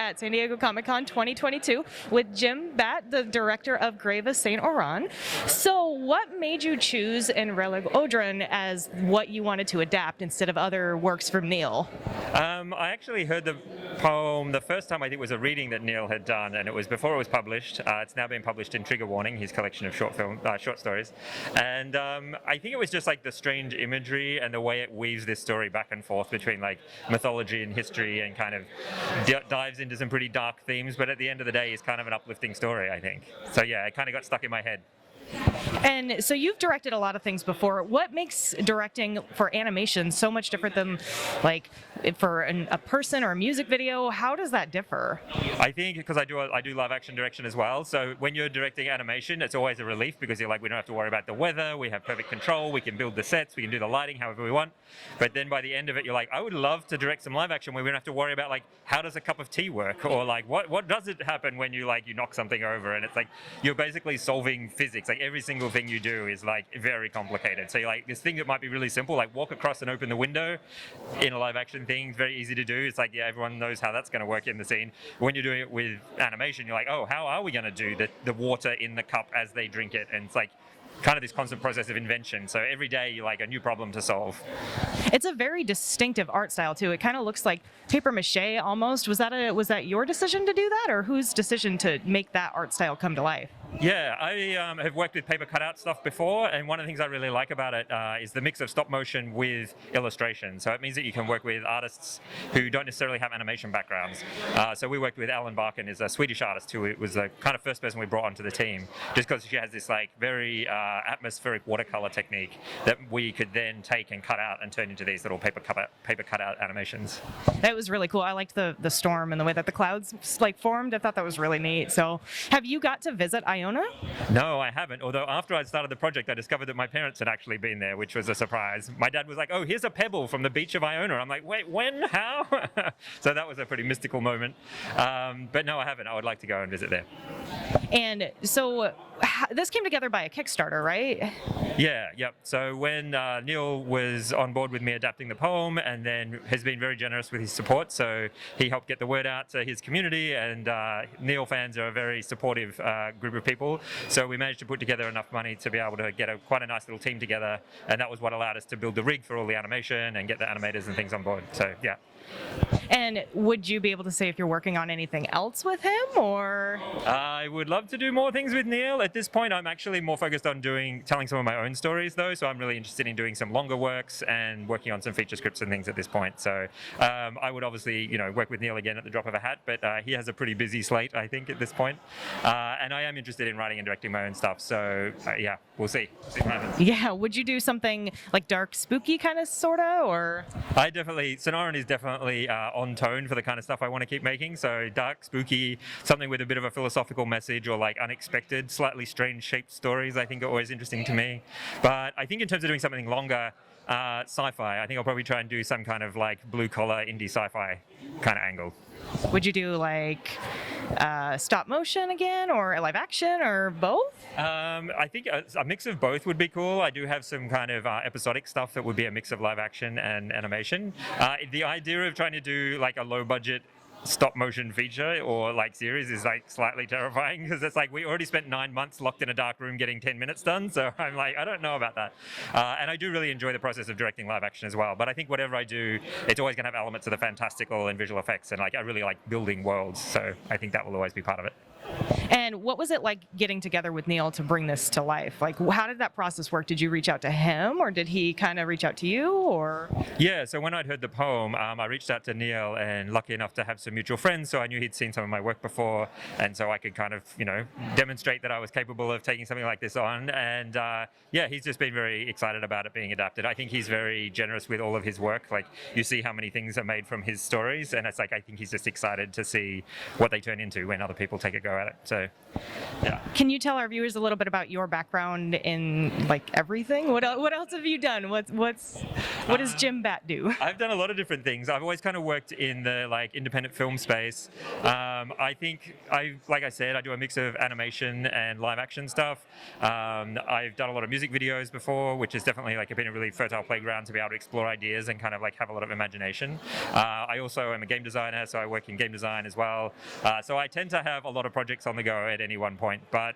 at San Diego Comic-Con 2022 with Jim Batt, the director of Grave of St. Oran. So what made you choose in Relic Oran as what you wanted to adapt instead of other works from Neil? I actually heard the poem the first time. I think it was a reading that Neil had done, and it was before it was published. It's now been published in Trigger Warning, his collection of short stories. And I think it was just like the strange imagery and the way it weaves this story back and forth between like mythology and history, and kind of dives into some pretty dark themes, but at the end of the day is kind of an uplifting story, I think. So yeah, it kind of got stuck in my head. And so you've directed a lot of things before. What makes directing for animation so much different than like for a person or a music video? How does that differ? I think because I do live action direction as well. So when you're directing animation, it's always a relief because you're like, we don't have to worry about the weather. We have perfect control. We can build the sets. We can do the lighting however we want. But then by the end of it, you're like, I would love to direct some live action where we don't have to worry about like, how does a cup of tea work? Or like, what does it happen when you knock something over? And it's like, you're basically solving physics. Like every single thing you do is like very complicated. So you're like, this thing that might be really simple, like walk across and open the window in a live action thing, very easy to do. It's like, yeah, everyone knows how that's going to work in the scene. When you're doing it with animation, you're like, oh, how are we going to do the water in the cup as they drink it? And it's like kind of this constant process of invention. So every day you're like a new problem to solve. It's a very distinctive art style too. It kind of looks like paper mache almost. Was that your decision to do that, or whose decision to make that art style come to life? Yeah, I have worked with paper cutout stuff before, and one of the things I really like about it is the mix of stop motion with illustration. So it means that you can work with artists who don't necessarily have animation backgrounds. So we worked with Ellen Barkin, is a Swedish artist who was the kind of first person we brought onto the team, just because she has this like very atmospheric watercolor technique that we could then take and cut out and turn into these little paper cutout animations. That was really cool. I liked the storm and the way that the clouds like formed. I thought that was really neat. So have you got to visit Iona? No, I haven't. Although after I started the project, I discovered that my parents had actually been there, which was a surprise. My dad was like, oh, here's a pebble from the beach of Iona. I'm like, wait, when? How? So that was a pretty mystical moment. But no, I haven't. I would like to go and visit there. And so this came together by a Kickstarter, right? Yeah, yep. So when Neil was on board with me adapting the poem, and then has been very generous with his support, so he helped get the word out to his community, and Neil fans are a very supportive group of people. So we managed to put together enough money to be able to get quite a nice little team together, and that was what allowed us to build the rig for all the animation and get the animators and things on board. So yeah. And would you be able to say if you're working on anything else with him, or? I would love to do more things with Neil. At this point, I'm actually more focused on telling some of my own stories, though. So I'm really interested in doing some longer works and working on some feature scripts and things at this point. So I would obviously, work with Neil again at the drop of a hat, but he has a pretty busy slate, I think, at this point. And I am interested in writing and directing my own stuff. So yeah, we'll see. See what happens. Yeah, would you do something like dark, spooky kind of, sorta, or? Sonoran is definitely on tone for the kind of stuff I want to keep making. So dark, spooky, something with a bit of a philosophical message, or like unexpected, slightly strange shaped stories, I think are always interesting to me. But I think in terms of doing something longer, sci-fi, I think I'll probably try and do some kind of like blue collar indie sci-fi kind of angle. Would you do like stop motion again, or live action, or both? I think a mix of both would be cool. I do have some kind of episodic stuff that would be a mix of live action and animation. The idea of trying to do like a low budget stop motion feature or like series is like slightly terrifying, because it's like we already spent 9 months locked in a dark room getting 10 minutes done, so I'm like, I don't know about that. And I do really enjoy the process of directing live action as well, but I think whatever I do, it's always going to have elements of the fantastical and visual effects, and like I really like building worlds, so I think that will always be part of it. And what was it like getting together with Neil to bring this to life? Like, how did that process work? Did you reach out to him, or did he kind of reach out to you, or? Yeah, so when I'd heard the poem, I reached out to Neil, and lucky enough to have some mutual friends, so I knew he'd seen some of my work before, and so I could kind of, demonstrate that I was capable of taking something like this on. And yeah, he's just been very excited about it being adapted. I think he's very generous with all of his work. Like, you see how many things are made from his stories, and it's like, I think he's just excited to see what they turn into when other people take a go at it. about it. So, yeah. Can you tell our viewers a little bit about your background in like everything? What else have you done? What does Jim Batt do? I've done a lot of different things. I've always kind of worked in the like independent film space. I think like I said, I do a mix of animation and live action stuff. I've done a lot of music videos before, which has definitely like been a really fertile playground to be able to explore ideas and kind of like have a lot of imagination. I also am a game designer, so I work in game design as well. So I tend to have a lot of projects on the go at any one point, but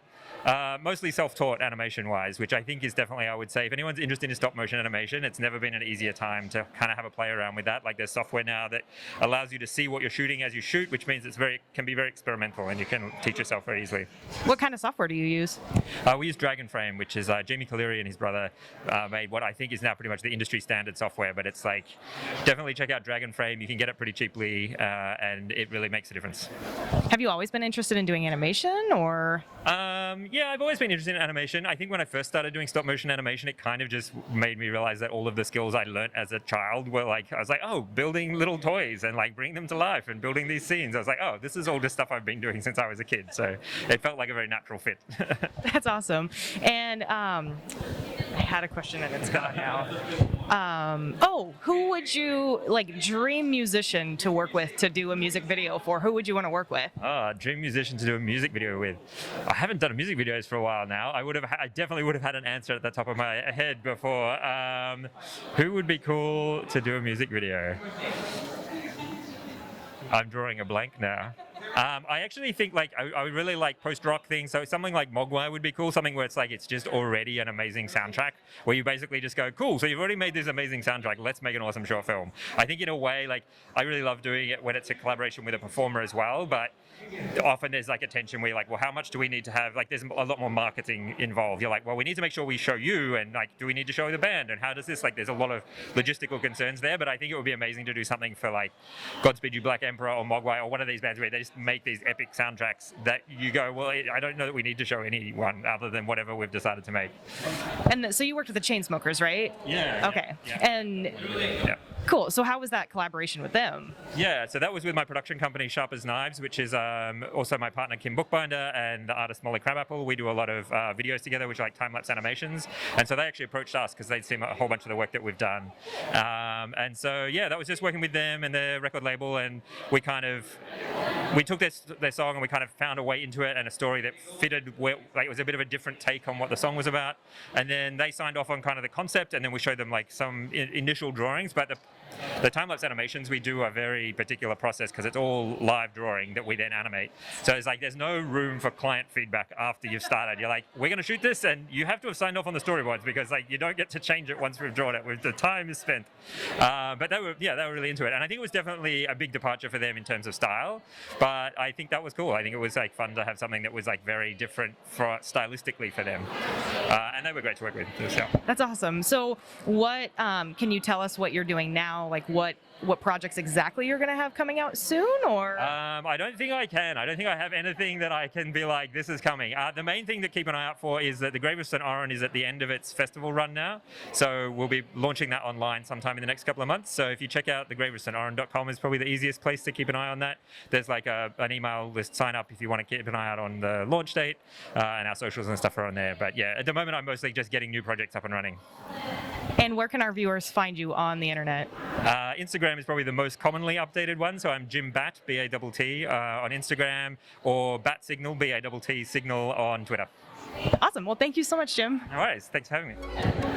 mostly self-taught animation-wise, which I think is definitely, I would say, if anyone's interested in stop-motion animation, it's never been an easier time to kind of have a play around with that. Like there's software now that allows you to see what you're shooting as you shoot, which means can be very experimental and you can teach yourself very easily. What kind of software do you use? We use Dragon Frame, which is Jamie Kaleri and his brother made what I think is now pretty much the industry standard software, but it's like, definitely check out Dragon Frame. You can get it pretty cheaply and it really makes a difference. Have you always been interested in doing animation, or? Yeah, I've always been interested in animation. I think when I first started doing stop motion animation, it kind of just made me realize that all of the skills I learned as a child were like, I was like, oh, building little toys and like bringing them to life and building these scenes. I was like, oh, this is all just stuff I've been doing since I was a kid. So it felt like a very natural fit. That's awesome. And I had a question and it's gone now. Who would you like dream musician to work with to do a music video for? Who would you want to work with? Dream musician to do a music video with. I haven't done music videos for a while now. I definitely would have had an answer at the top of my head before. Who would be cool to do a music video? I'm drawing a blank now. I actually think like I would really like post-rock things, so something like Mogwai would be cool, something where it's like it's just already an amazing soundtrack, where you basically just go, cool, so you've already made this amazing soundtrack, let's make an awesome short film. I think in a way, like, I really love doing it when it's a collaboration with a performer as well, but often there's like a tension where you're like, well, how much do we need to have, like there's a lot more marketing involved. You're like, well, we need to make sure we show you, and like, do we need to show the band, and how does this, like there's a lot of logistical concerns there, but I think it would be amazing to do something for like Godspeed You Black Emperor or Mogwai or one of these bands where they just make these epic soundtracks that you go, well, I don't know that we need to show anyone other than whatever we've decided to make. And so you worked with the Chainsmokers, right? Yeah. Okay. Yeah. And Yeah. cool. So how was that collaboration with them? Yeah, so that was with my production company, Sharp as Knives, which is also my partner, Kim Bookbinder, and the artist, Molly Crabapple. We do a lot of videos together, which are like time-lapse animations. And so they actually approached us because they'd seen a whole bunch of the work that we've done. And so, yeah, that was just working with them and their record label. And we took their song and we kind of found a way into it and a story that fitted where, like, it was a bit of a different take on what the song was about. And then they signed off on kind of the concept, and then we showed them like some initial drawings. But the time-lapse animations we do a very particular process because it's all live drawing that we then animate. So it's like there's no room for client feedback after you've started. You're like, we're going to shoot this, and you have to have signed off on the storyboards because like you don't get to change it once we've drawn it. The time is spent. But they were really into it, and I think it was definitely a big departure for them in terms of style. But I think that was cool. I think it was like fun to have something that was like very different stylistically for them, and they were great to work with. So. That's awesome. So what can you tell us what you're doing now? Like what projects exactly you're going to have coming out soon, or? I don't think I can. I don't think I have anything that I can be like, this is coming. The main thing to keep an eye out for is that the Grave of St. Oran is at the end of its festival run now. So we'll be launching that online sometime in the next couple of months. So if you check out thegraveofstoran.com is probably the easiest place to keep an eye on that. There's like an email list sign up if you want to keep an eye out on the launch date, and our socials and stuff are on there. But yeah, at the moment I'm mostly just getting new projects up and running. And where can our viewers find you on the internet? Instagram is probably the most commonly updated one. So I'm Jim Batt, B-A-T-T, on Instagram, or Bat Signal, B-A-T-T Signal on Twitter. Awesome. Well, thank you so much, Jim. No worries. Thanks for having me.